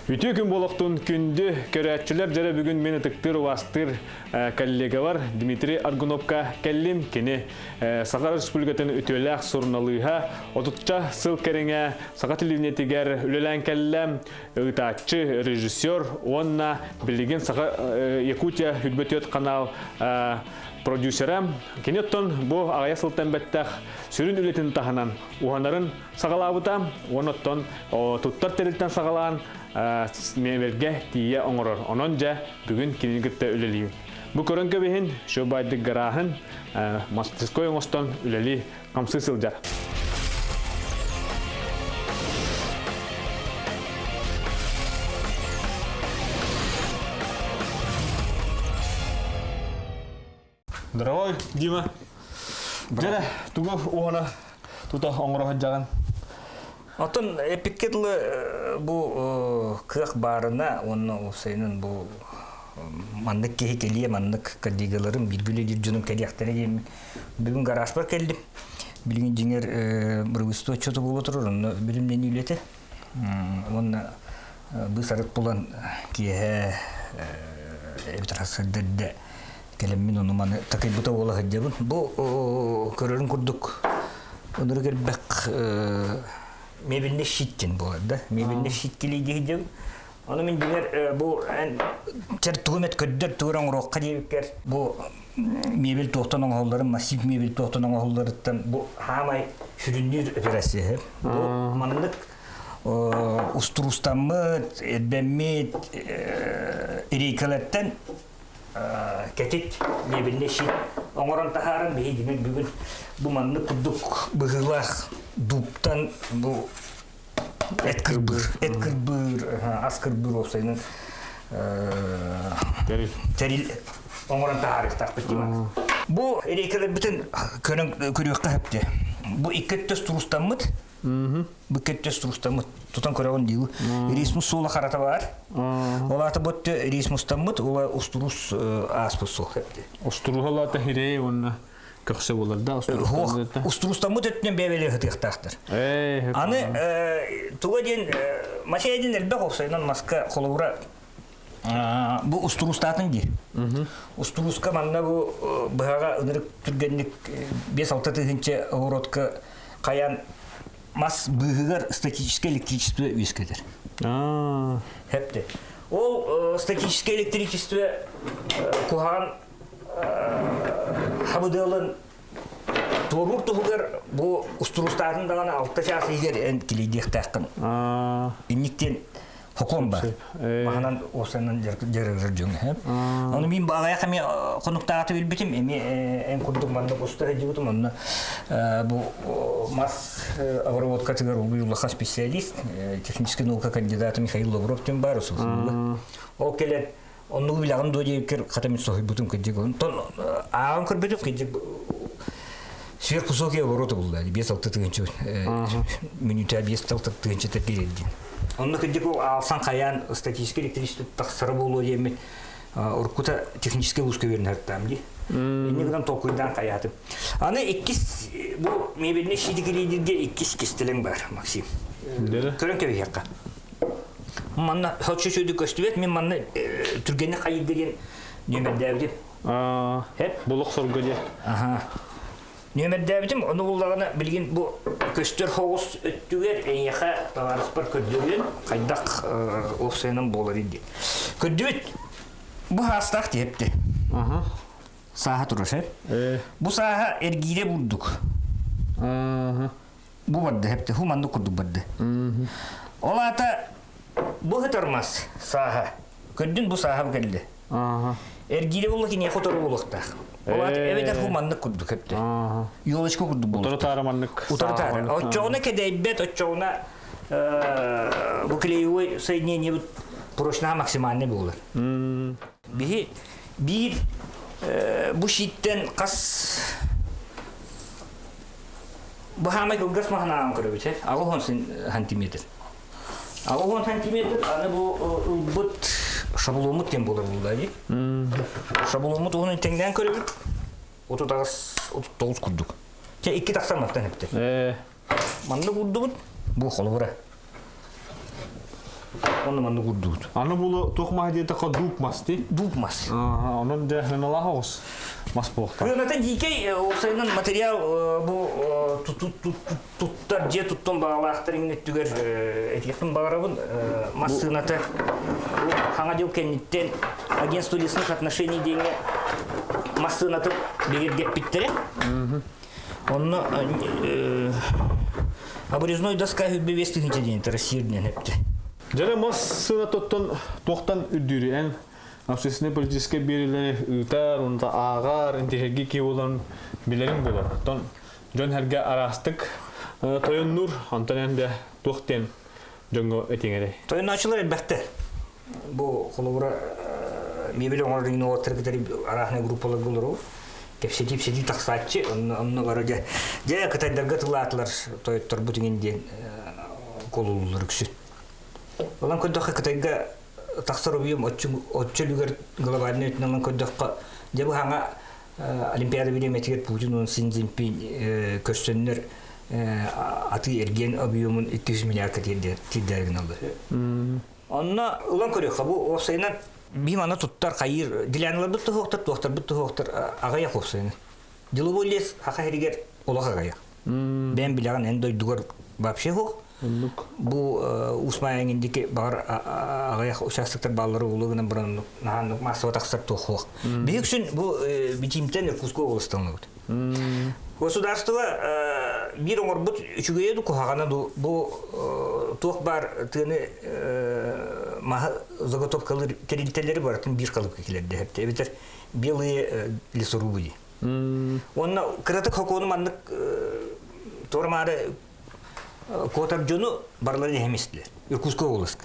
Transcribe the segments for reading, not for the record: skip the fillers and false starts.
Үтü күн болуқтun күнді көрәтчілер жәрі бүгін мені тіктір вастыр коллега бар. Дмитрий Аргуновка кәлім кені Сақар Республикатын үтеләқ сұрналыға отутча сыл кәріңе Сақар телевинетігер үлелән кәлім ұйтатчы режиссер, онна білеген Сақар Якутия хүтбөтет канал продюсерам. Кенеттон бұл ағая сылттан бәттәқ сүрін үлетін тағынан уғанарын сағалабытам, оныттон тұттар тәрілттен сағалаған мебелге тие оңырыр. Онон жа бүгін кененгітті үлелейін. Бұ көрін көбейін шөбайды ғарағын мастерской оңыстан үлелей қамсы сылжар. Здравой, Дима. Жәрі, тұғы оғана тұта оңырығы жаған. Отын эпикетлі бұл қық барына, оның осайының бұл мандық кейі келие, мандық кәдегелерім бір-білі жүржінің кәдеқтері емін. Бүгін гараж бар келдім. Білген жеңер біргісті өтчеті бұл отырыр, оны білімден үйлеті. Оны бұл сарыт болан кейі әбітрасырдырды. Келемmin onu mane takibbuta ola hajjabun. Bu körörün kurduk. Onları gelbek mebelne şittin bu arada. Mebelne şitkili diyeceğim. Onu min diğer bu ter tuğmet ködder tuğran roqqa diyekler. Bu mebel tohtanın oğulları, masif mebel tohtanın oğullarıdan bu hamay sürünür öperesi. Bu manlık usturustamıt, edbemmit, erikaletten Ketik mebelne şit. Oңорон тахарын бейі демек бүгін бұл манны күрдік бұғылақ дұптан бұл әткірбір, аскірбір олсайның тәріл оңорон тахары тақпет деймін. Бұл әрекелер бүтін көріққа әпті. Бұл иккеттес тұрыстамыд. Bu kettes turustamut tutan koragon diu Erasmus sola karata var. Ola ta botte Erasmus tamut ola usturus aspus so hepti. Usturus ola ta hirey onna kökse bolar da usturus tamut etnen beveli hıtıqtaqtır. Аны tuga den maşayden elbaq olsaydan maska kolura bu usturustatın di. Usturuska manna bu bağa ınırık türgenlik 5-6 tığınca avrotka kayan Mas bıhıgar statическое электричество вискедер. Hepti. O statическое электричество kuhan habıdığın torur tuğugar bu usturustağın dağına altta şahsı iger en kilidiyek taqın. İnnikten Hokom var. Mahanan osanın jarıgır jön hep. Onu min bağaya kami konuktaatı bilbitim. En kurduk mandık usta hediyotum onu. Bu mas avrovod категория специалист, техническая наука кандидата Михаил Лавров тем барусов. Ол келет onu bilağım doyuyor katımın sohi bütün kıcık onu. Ağın kırbedim kıcık сверхвысокие обороты булды. 5-6 тыгынчы минута 5-6 тыгынчы тепелди. Онны кыдык алсан каян статический электричество таксыры болу демен. Уркута технический узко вернер там ди. Негден токуйдан каятып. Аны 2 бу мебелне шидигилидирге 2 кистелең бар, Максим. Көрөн кебе якка. Манна хоччучуду көстүбет, мен манна түргенне кайып деген немедебди. Хеп булук соргоде. Нөмердәбитим, оны буллаганы билген бу көстөр хогус өттүгер эңяха товарыспар көддөрүн кайдак офсенин болор иди. Көддөбүт бу хастак депти. Саха турышы. Бу саха эргиде бурдук. Бу барды хепти, хуманды курдук барды. Олата бу хытырмас саха. Көддүн бу саха келди. Эргиде буллаки не хотору булукта. Олат эведер хуманны курдук хепти. Yolочку курдук булук. Утартарманнык. Утартар. Отчоуна кедейбет, отчоуна бу клеевой соединение прочна максимальный булur. Бихи бир бу шиттен кас бу хамай кылгас махнаан көрөбүт, агыл 10 сантиметр. Агыл 10 сантиметр аны бу бут шабломут тем болар булды. Шабломут оны теңден көрөбүт. 39 курдук. Же 2 таксаматтан эпти. Манды курдубут. Бу холбура. Оны манны курдуут. Аны булу тохма диете кадук масти. Дуп мас. Онон де хыналахос. Мас болта. Көнөтен дикей осайнын материал бу туттар же туттон багалаактар иңнеттүгер этикеттин багарабын массыната хаңа жыл кенниттен агентство лесных отношений деңе массыната бегергеп биттере. Онно обрезной доска хүббевестигинче дейін Россияден хепти. Жара массына тоқтан үддүрі ән общественный политический берілері ұйтар, онда ағар, интешерге кей olan білерін болар. Тон жон әрге арастық тойын нұр, антон әнде тоқтен жонға өтеңері. Тойын açılır elbette. Bu kolubura mebeli oңардың оғаттырғыдары арахына группалар болыр ол. Кепсети тақсатчы, онны ғарыға жая кытайдарға тылатылар тойыттар бұтыңенден колулылар күсі. Олан көддіққа кытайға тақсар обием отчы люгер глобальный өтін олан көддіққа жабы хаңа Олимпиада берем етігер Путин оның Синзинпин көстенлер аты ерген обиемын 200 миллиард тиддерген алды. Онна олан көрек бұл осайынан бимана туттар қайыр дилянлар бұтты хоқтар, тоқтар бұтты хоқтар ағаяқ осайны. Диловой лес хақа херігер олақ ағаяқ. Бән білаған ән дойдығар бапше хоқ. Бұл Усмайяңындекі бағар ағаяқ участоктар балары олығынан бұрын нағанлық массыва тақсар тоқ хоқ. Бейік үшін бұл битимтен Иркутско олыстығына өт. Государство bir оңыр бұт үшіге еді құхағана бұл тоқ бар тыны маға заготовкалар терилтелері бар тын бір қалып кекелерді әпті. Әбетер белые лесорубы. Онна кыратық хоконы мандық тормары котар жону барлары әместілер. Иркутско олысқы.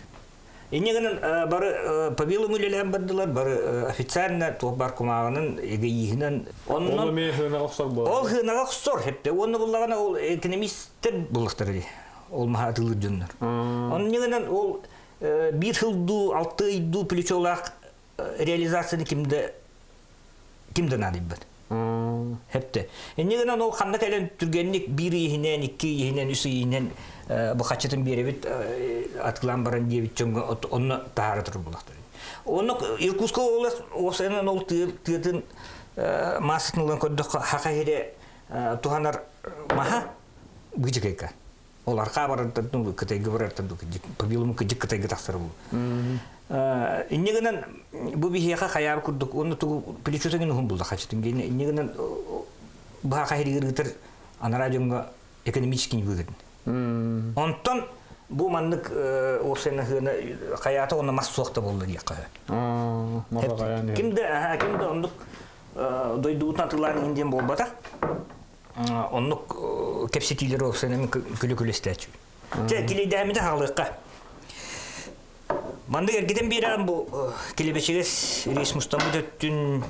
Енегінің бары по белому лелем бардылар, бары официально тоқ бар құмағының егейігінен. Ол ме хынаға құсар болады? Ол хынаға құсар, хепті. Оны бұлағана ол экономисттер бұлықтар еді. Ол маға атылыр жөнлер. Оның негінен ол bir хылду, 6 айду плечолақ реализацияны кімді надып бәді? Хепті. Негінен ол қандық әлін түргенлік 1 егінен, 2 егінен, 3 егінен bu kaçatın bir evit atılan baran diye bir çöngü onu taharatır bulaktır. Onu Irkutska olas o senin ol tığın masasının olan kodda hakayere tuhanar maha gıcıkayka. Olar kabaran tanıdı kıtay gıvarar tanıdı pabilumu gıcık kıtay gıtaksar bu. İnnegenen bu bir hiyaka hayal kurduk onu tuğu piliçotagın hum buldu kaçatın. İnnegenen bu hakayere gıtır anaradyonga ekonomik gibi Ondan bu manlık o sene hına hayatı ona massuakta buldu diye kaya. Kimde onluk doyduğundan atıların indiğim bol bata. Onluk kepsetileri o sene külü isteçiyor. Kili dehamide halıqqa. Mandık ergiden bir an bu kilebeçiğiz reis Mustafa döttün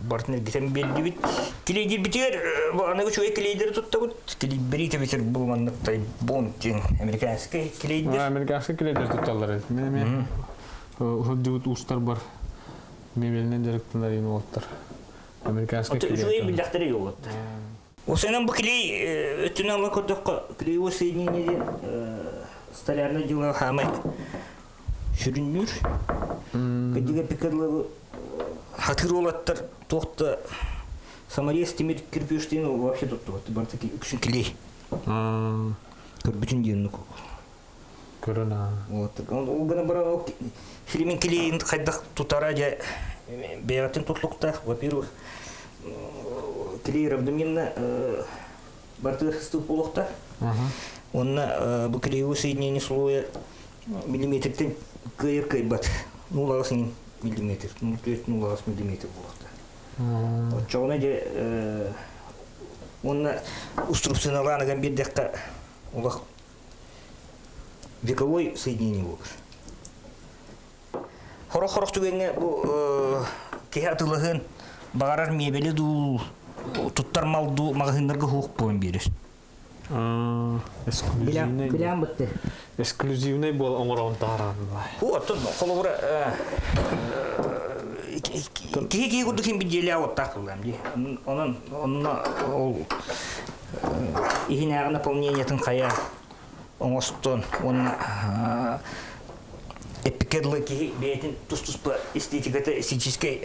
Bartner giden belli bit. Kileydir bitiyor. Bu anı çoğu kileydir tuttu bu. Kiley biri bitir bu manlıkta bontin Amerikanski kileydir. Amerikanski kileydir tutarlar. Men hudut ustar bar. Mebelden direktler yine otlar. Amerikanski kileydir. Çoğu bildikleri yok. O senin bu kiley ötünü Allah kodukka kiley o seydinleri stalyarına yılı hamay şürünür. Kediga pikarlı hatır olattır. Тоқта самарес темир кирпичтен вообще tuttu. Бар такие üçün клей. Bütün yerini Көрөна. Вот. Он гана бара фильмин клейин қайдақ тутараja беятын тутлукта. Во-первых, клей равномерно бартых ступ полукта. Онна bu клеевое соединение слоя миллиметртен кайыркай бат. 0,8 миллиметр. 0,8 миллиметр болукта. Çoğuna de onunla usturupsınalarına bir dakika olak вековой соединение olur. Horok tügenge bu kehatılığın bağırar meyveli dul tuttarmal du mağazınlarga hukuk boyun verir. Bilen bitti. Ekskluzivney bol oңорон таран. Bu atın kolubura Kiki kudu kim bir jeli avut takılan di. Onunla ol ihine naполнениятын kaya oңостон onunla пикерлы ки бейтин тустуспа эстетиката эстетической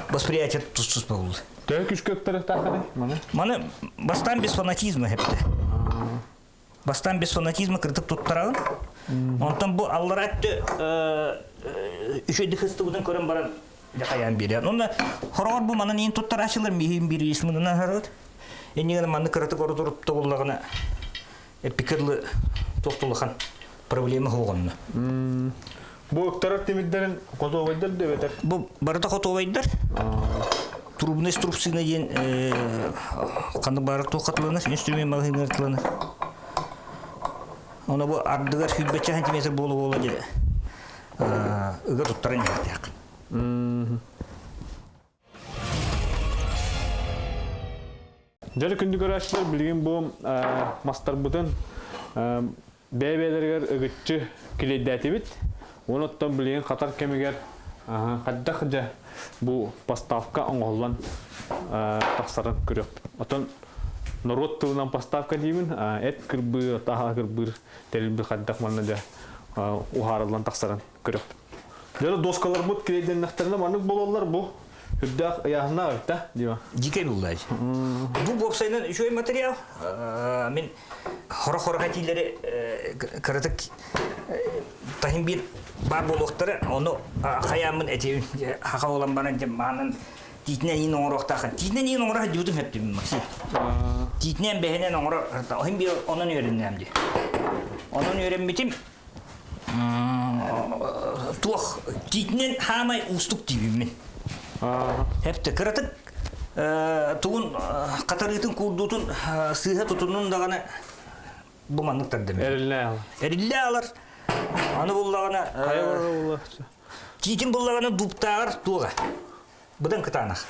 восприятие тустуспа болды. Тәй күшкөктөр таханы мана. Маны бастан без фанатизма хепте. Бастан без фанатизма кыртып туттарагын. Онтан бу аллар атты үшөйдү хыстыбыдан көрөн баран жакаян берет. Онда хорор бу манан ин туттар ашылыр михим бир исминен харат. Эниген маны кыртып ордуруп тогуллагына пикерлы токтулухан проблема болгонну. Бу өктөрөт темиддерин котовайдар дебетер. Бу барда котовайдар. Трубный струбсына ден кандай барык токатланыр, инструмент магнитатланыр. Оны бу ардыгар 5 сантиметр болу же. Ыга туттарын жактак. Жары күндү көрәчләр билген бу мастар бутын бәбәләргә ыгытчы киләдәте бит. Онуттан билген катар кемегер хадда бу поставка оңоллан тахсарын көрөп. Отон народ тылынан поставка деймин, эт кырбыр, таха кырбыр, телби хаддак манна да ухарылан тахсарын көрөп. Жары доскалар бут киләдән нахтарына манык болалар бу. Хүддак аяғына өтті, дейма? Дикей бұлдай. Бұл бопсайнан үшөй материал. Мен хора-хора хатилері кірдік тахин бір бар болуқтары, оны қаямын әтеуін хақа olan баран мағынан дейтінен ең оңырақтақын. Дейтінен ең оңырақ деудім әпті мен Максим. Дейтінен бәхінен оңырақ, оғын бір онын өріннәмді. Онын өрінметім, туақ дейтінен хамай ұстық дейбім мен. Hepte kıratık tuğun katarıtın kurduğun sıhha tutunun dağına bu manlıklar demek. Erille alır. Anı bullağına Titin bullağına duptağır tuğa. Budan kıtağınak.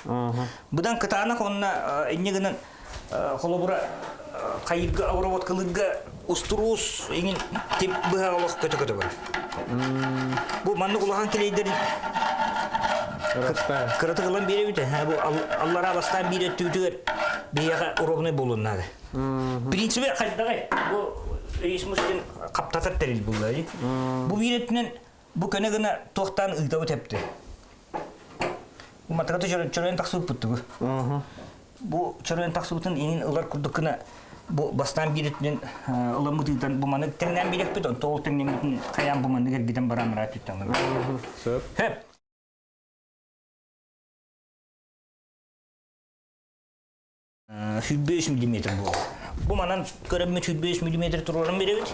Budan kıtağınak onunla enneginin kolobura kayırgı avravat kılıgı usturuz engin tep bıha olaq kötü var. Bu manlık ulağın kileyderin Kırıtı kılan biri bite. Bu Allah'a bastan biri tütüger biyaga urovne bulunnadı. Prinsibi kaydagay. Bu resmustin kaptatat teril bulladı. Bu biretinin bu könegine tohtan ıgdavı tepti. Bu matakatı çöreğin taksıp püttü bu. Bu çöreğin taksıptın inin ılar kurdukuna bu bastan biretinin ılamı tıgdan bu manık tengden birek biton. Toğul tengden bitin kayan bu manık ergiden baran rahat tütten. Hep. $105 mm bu. Bu manan görünme $105 mm turlarım berevit.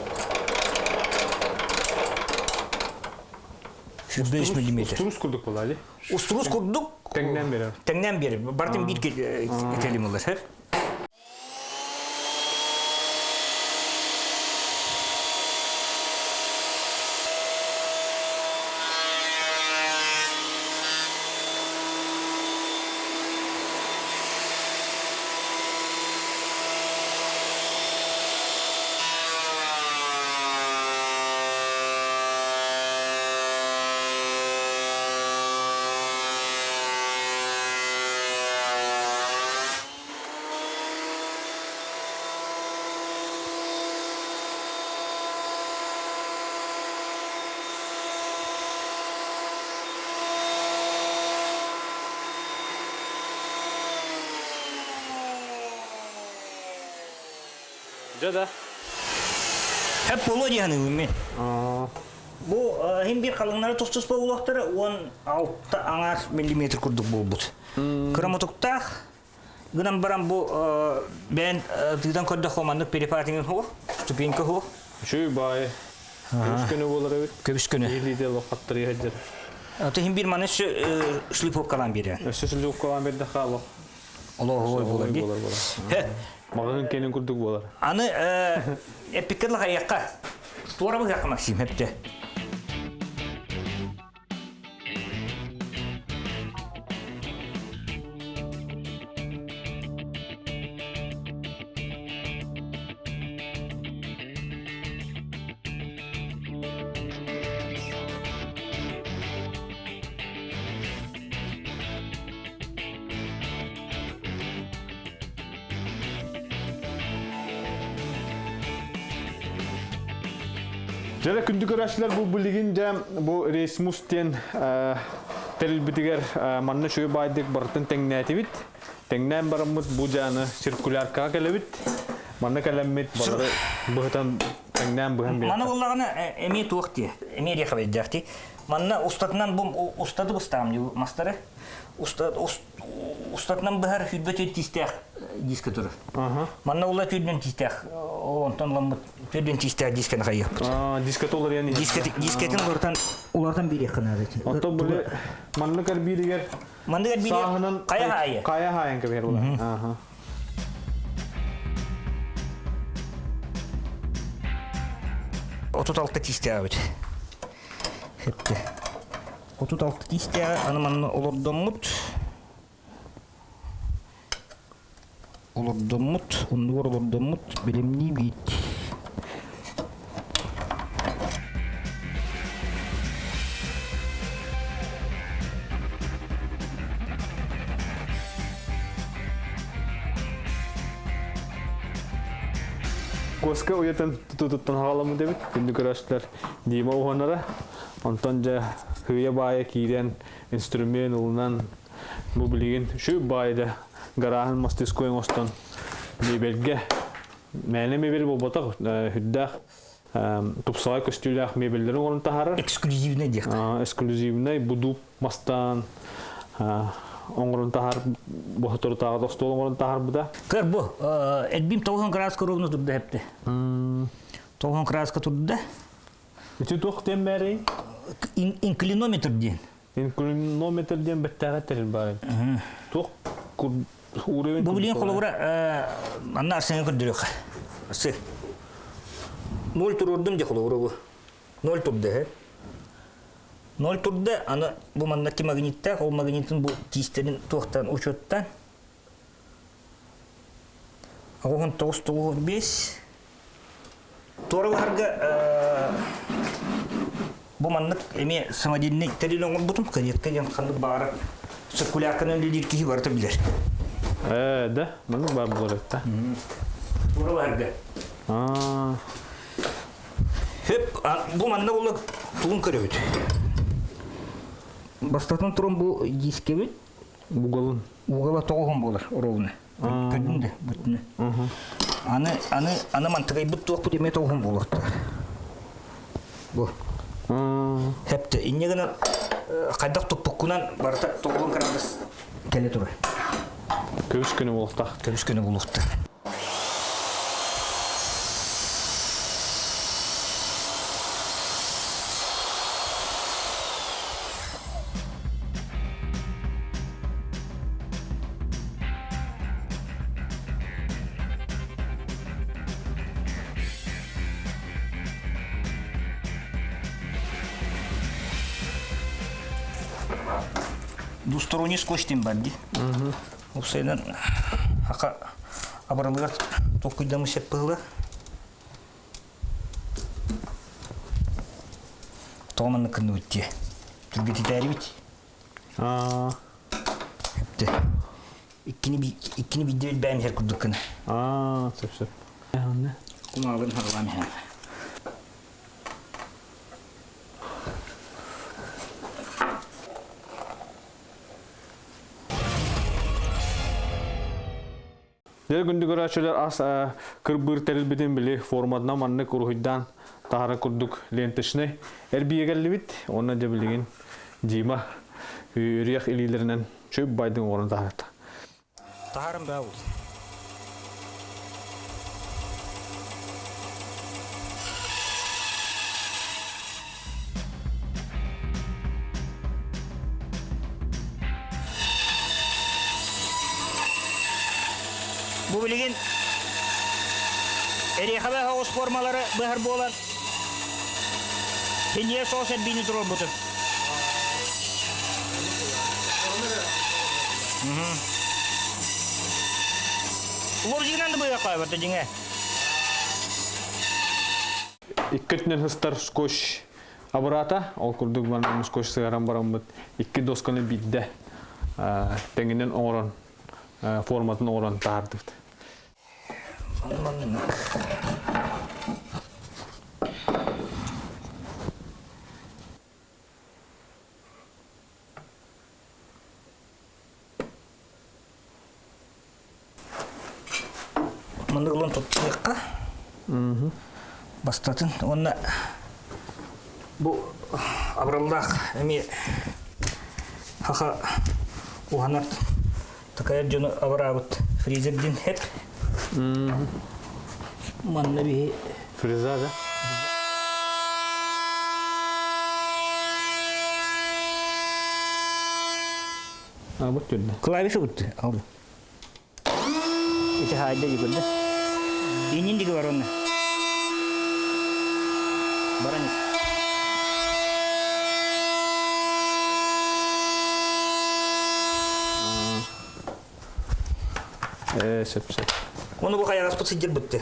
105 mm. Usturuz kurduk bula Ali. Usturuz kurduk. Tengden beri. Tengden beri. Bartın bir kelim olur hep. Jada. Hep bolu diyanı men. Bu hem bir kalınları tostuz boğulaqtары 16 anar millimetre kurduk bulbut. Kıramotukta gınan baran bu ben tıgdan kodda komandık peripatinin ho, stupinka ho. Şu bay. Köbüskünü olur evet. Köbüskünü. Yelide lokattır yahadır. Ata hem bir manış slipop kalan biri. Slipop kalan biri de kalo. Allah olur. Mağın kenin kurduk bolar. Anı epikirlik ayakka. Tuara mı yakmak istiyorum hep de. Жара күндүк көрәчләр бу билигин дә бу рейсмустен терилбитигер манна шуй байдык бартын теңнәтибит. Теңнән барымыт бу жаны циркуляр кагелебит. Манна калеммит бары быһытан теңнән быһын бер. Мана буллагына эми туакти, эми рехабет дәхти. Манна устатнан бу устады бустам ди мастары. Устатнан бәһәр хүдбәт тистәх диске туры. Манна улла төдән тистәх. Онтан ламбы төдән тистәх дискен хайып. Диске толар яни. Дискетин улардан бире хана дит. Ото буле манна кар биригер. Манна кар бире кая хайы. Кая хайын ке бер була. 36 тистәгә бит. Хәтта. 36 тистәгә аны манны олордомут. Олордомут билемни бит. Коска уятан тутуттан халамы дебит. Күндүк көрәшләр дима уһанара. Онтан жа хыя бая кирен инструмент улынан бу билген шу байда гараһын мастискоен остан мебелге. Мәне мебел бу ботак хүддах тупсай костюлях мебелләрен орын тахары. Эксклюзивный дик. Эксклюзивный буду мастан оңрон тахар бу хатыртага достол оңрон тахар буда. Көр бу эдбим 90 градуска ровно турды хепте. 90 градуска турды. Үтү токтен бери инклинометр ден. Инклинометр ден беттага терил бар. Ток уровень. Бу билен холовра анна арсен көрдүрөк. Сы. 0 турдум же холовра бу. 0 турды. 0 турды аны бу маннaki магнитта, ол магнитин бу тистерин токтан учоттан. Агон 995. Торварга бу маннык эме самодельный терилон бутум кырыкка жан канды бары циркулярканын лидирки барты билер. Да, маны бар булар да. Торварга. Хеп бу манна болуп тулун көрөбүт. Бастатан турун бу диске бит. Угала тогон болор ровно. Көдүндө бүтүнө. Аны мантыгай бут тоқ деме тогон болор. Бу. Хепте иннегенен кайдак топпукунан барта тогон карабыз келе туру. Көбүскөнү болукта. Көбүскөнү болукта. Двусторонний скотч тем бадди. Усайдан ака абаралыгар токуйдамы сеппыгыла. Томанны кынды үтте. Түргети тәри бит. Хепте. Иккини бидде бит бәйм хер күрдік кыны. Сөп. Кумағын хағылам хәм. Дер күндүк көрәчләр ас кырбыр терилбиден биле форматна манны куруйдан тахара курдук лентешне эрбиегелли бит. Онна да билген дима үрек илилеринен чөп байдын орын тахарта. Тахарым бау. Bu bilgin erexabe havuz formaları behar bolan Hindiye soset bini durur butu. Ular jinan da boya koy batı jinge. Ikketнен hıstar skoş абырата, ол курдук бана skoş сыгаран барамбыт. Икки досканы бидде. Теңинен оңрон форматын оңрон тардык. мындыгылын туттыкка. Бастатын онна бу абралдах эми хаха уханат такая жона абрабыт фризердин хеп. Манна би Фреза, да? Вот туда. клавиша бутты. Алды. Это хайда жигурда. Инин диги бар онна. Баранис. Сеп. Оны бу каягас путсидер бутты.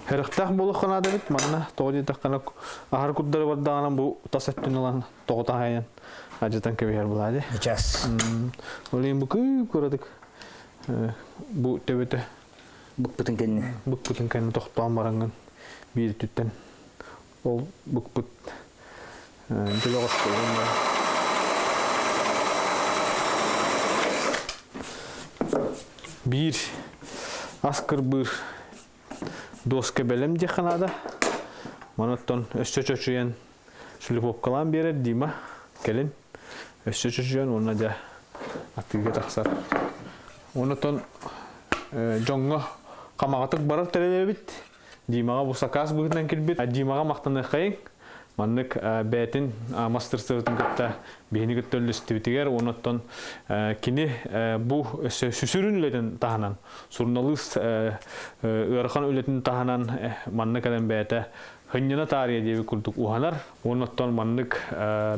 Herhtaq boluq qana debit manna toğdi taqana ahar kuddары бардаган бу тасаттын алан тоғтаган ажытан кебер булады. Сейчас. Олен бу көрөдүк. Бу тебете Букпутун кенне. букпутун кан тоқтан баранган бир түттен. Ол букпут делогос бир аскыр бир доска белем деханада. Манаттан өсчөчөчүен сүлүп калан бере Дима келин. Өсчөчөчүен онна да активге таксар. Оннан жоңго камагатык барар телебит. Димага бу заказ бүгүнөн келбит. Димага мактаны кайын. Маннык бетин мастерствотун кытта бени көттөлүстүбитигер оннан кини бу сүсүрүнлөдөн таханан сурналыст ырхан өлөтүн таханан манныкадан бете хыннына тария деп курдук уханар. Оннан маннык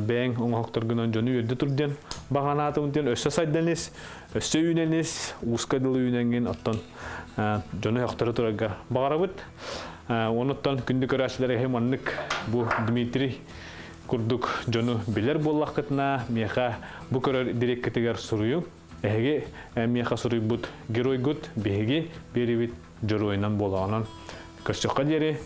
бең оңоктургунан жону өдө турден баганатымден өссө сайданес өссө үйненес ускадылы үйненген оттон жону октора турага багарабыт. Онуттан күндү көрәчләре хеманнык бу Дмитрий курдук жону билер боллакытна меха бу көрөр диреккетигер сурую. Эге меха суруй бут герой гут беге берибит жоройнан болаганан көчөкка жери